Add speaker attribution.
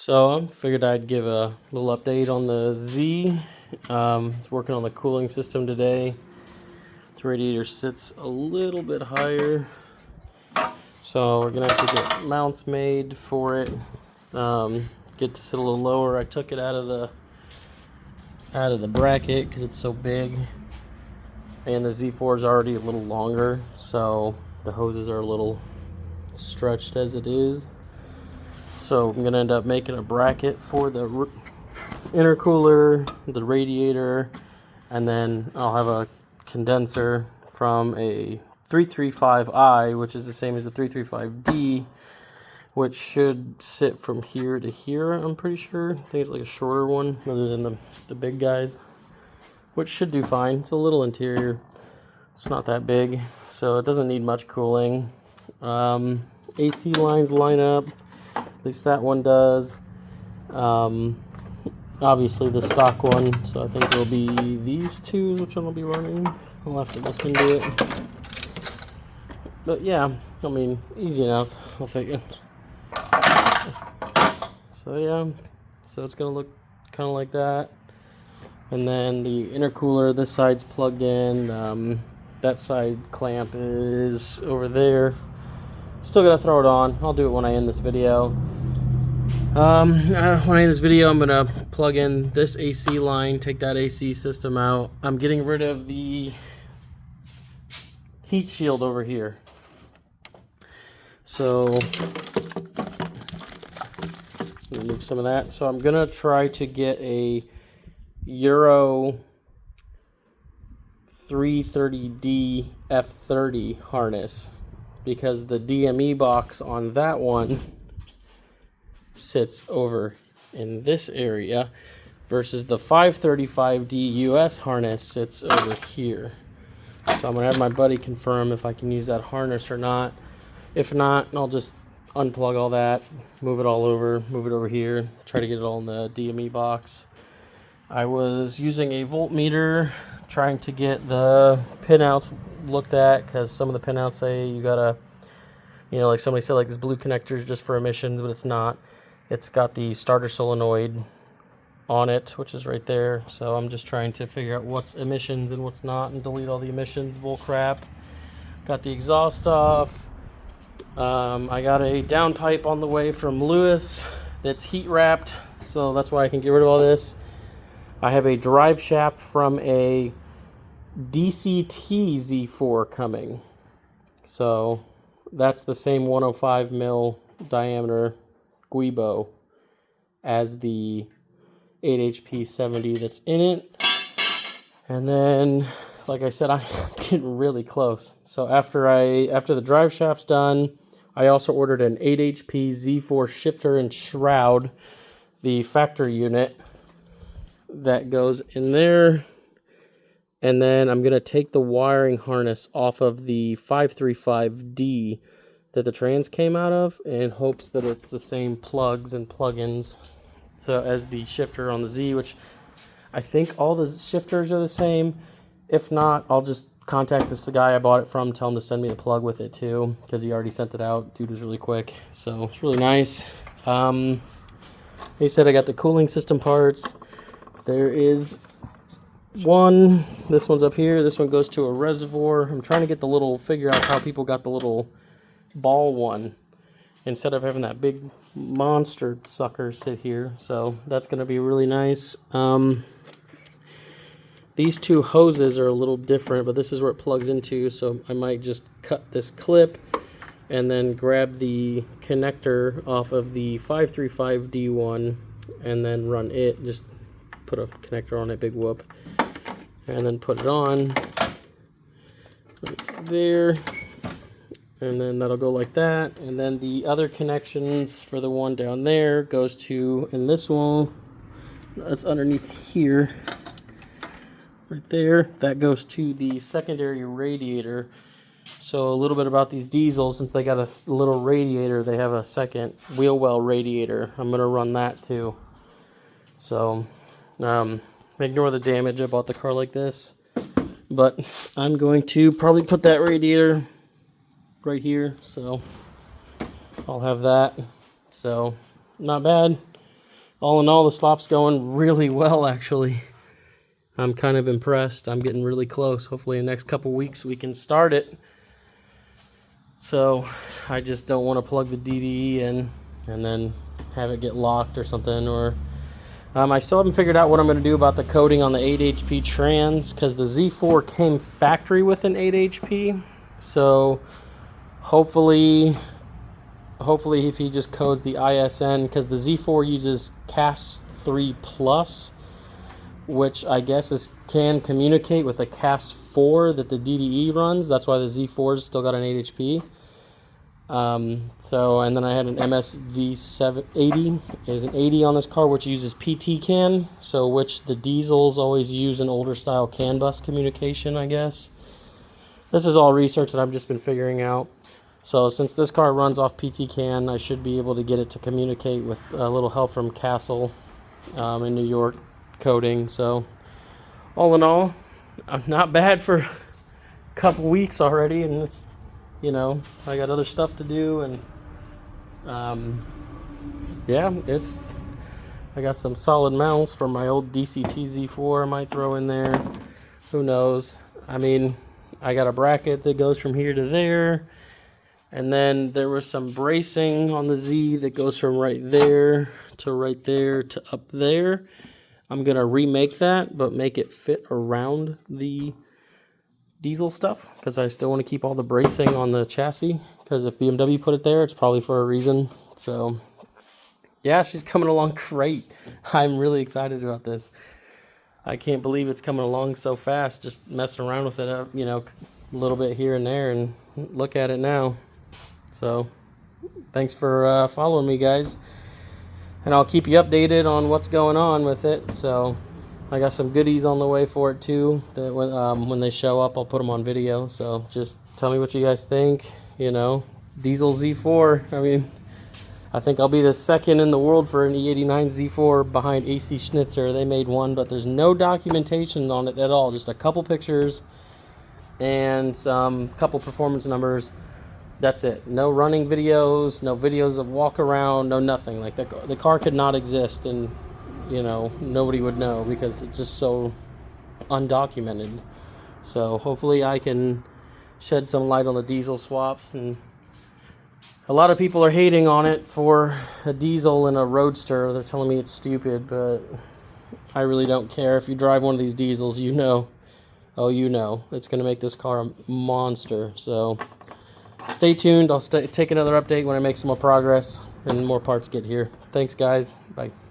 Speaker 1: So I figured I'd give a little update on the Z. It's working on the cooling system today. The radiator sits a little bit higher, so we're gonna have to get mounts made for it. Get to sit a little lower. I took it out of the bracket because it's so big, and the Z4 is already a little longer, so the hoses are a little stretched as it is. So I'm gonna end up making a bracket for the intercooler, the radiator, and then I'll have a condenser from a 335i, which is the same as the 335d, which should sit from here to here, I'm pretty sure. I think it's like a shorter one rather than the big guys, which should do fine. It's a little interior. It's not that big, so it doesn't need much cooling. AC lines line up. At least that one does. Obviously the stock one, so I think it'll be these two, which one will be running. I'll have to look into it. But yeah, I mean, easy enough, I'll figure. So yeah, so it's gonna look kind of like that. And then the intercooler, this side's plugged in. That side clamp is over there. Still gotta throw it on. I'll do it when I end this video. When I end this video, I'm gonna plug in this AC line, take that AC system out. I'm getting rid of the heat shield over here. So remove some of that. So I'm gonna try to get a Euro 330D F30 harness, because the DME box on that one sits over in this area versus the 535D US harness sits over here. So I'm gonna have my buddy confirm if I can use that harness or not. If not, I'll just unplug all that, move it all over, move it over here, try to get it all in the DME box. I was using a voltmeter trying to get the pinouts looked at, because some of the pinouts say you gotta, like somebody said, like this blue connector is just for emissions, but it's not. It's got the starter solenoid on it, which is right there. So I'm just trying to figure out what's emissions and what's not and delete all the emissions bull crap. Got the exhaust off. I got a downpipe on the way from Lewis that's heat wrapped, so that's why I can get rid of all this. I have a drive shaft from a DCT Z4 coming. So that's the same 105 mil diameter Guibo as the 8HP70 that's in it. And then, like I said, I'm getting really close. So after the drive shaft's done, I also ordered an 8HP Z4 shifter and shroud, the factory unit that goes in there. And then I'm gonna take the wiring harness off of the 535D that the trans came out of, in hopes that it's the same plugs and plugins so as the shifter on the Z, which I think all the shifters are the same. If not, I'll just contact the guy I bought it from, tell him to send me the plug with it too, because he already sent it out. Dude was really quick, so it's really nice. He said I got the cooling system parts. There is one, this one's up here, this one goes to a reservoir. I'm trying to figure out how people got the little ball one instead of having that big monster sucker sit here, so that's going to be really nice. These two hoses are a little different, but this is where it plugs into, so I might just cut this clip and then grab the connector off of the 535D one and then run it, just put a connector on it, big whoop, and then put it on right there, and then that'll go like that. And then the other connections for the one down there goes to, and this one that's underneath here right there, that goes to the secondary radiator. So a little bit about these diesels, since they got a little radiator, they have a second wheel well radiator. I'm gonna run that too. So ignore the damage. I bought the car like this, but I'm going to probably put that radiator right here, so I'll have that. So not bad. all in all, the slop's going really well, actually. I'm kind of impressed. I'm getting really close. Hopefully in the next couple weeks we can start it. So I just don't want to plug the DDE in and then have it get locked or something. Or I still haven't figured out what I'm going to do about the coating on the 8 HP trans, because the Z4 came factory with an 8 HP. So hopefully if he just codes the ISN, because the Z4 uses CAS 3 Plus, which I guess can communicate with a CAS 4 that the DDE runs. That's why the Z4's still got an 8 HP. And then I had an MSV780. There's an 80 on this car, which uses PT CAN, so which the diesels always use an older style CAN bus communication, I guess. This is all research that I've just been figuring out. So since this car runs off PT CAN, I should be able to get it to communicate with a little help from Castle in New York coding. So all in all, I'm not bad for a couple weeks already, and it's, you know, I got other stuff to do, and yeah, I got some solid mounts from my old DCT Z4 I might throw in there. Who knows? I mean, I got a bracket that goes from here to there, and then there was some bracing on the Z that goes from right there to up there. I'm gonna remake that, but make it fit around the diesel stuff, because I still want to keep all the bracing on the chassis, because if BMW put it there, it's probably for a reason. So yeah, she's coming along great. I'm really excited about this. I can't believe it's coming along so fast, just messing around with it, you know, a little bit here and there, and look at it now. So thanks for following me, guys, and I'll keep you updated on what's going on with it. So I got some goodies on the way for it too, that when they show up, I'll put them on video. So just tell me what you guys think. You know, diesel Z4. I mean, I think I'll be the second in the world for an E89 Z4 behind AC Schnitzer. They made one, but there's no documentation on it at all. Just a couple pictures and some couple performance numbers. That's it. No running videos, no videos of walk around, no nothing. Like the car could not exist, and you know, nobody would know because it's just so undocumented. So hopefully I can shed some light on the diesel swaps. And a lot of people are hating on it for a diesel and a roadster. They're telling me it's stupid, but I really don't care. If you drive one of these diesels, you know, it's going to make this car a monster. So stay tuned. I'll take another update when I make some more progress and more parts get here. Thanks, guys. Bye.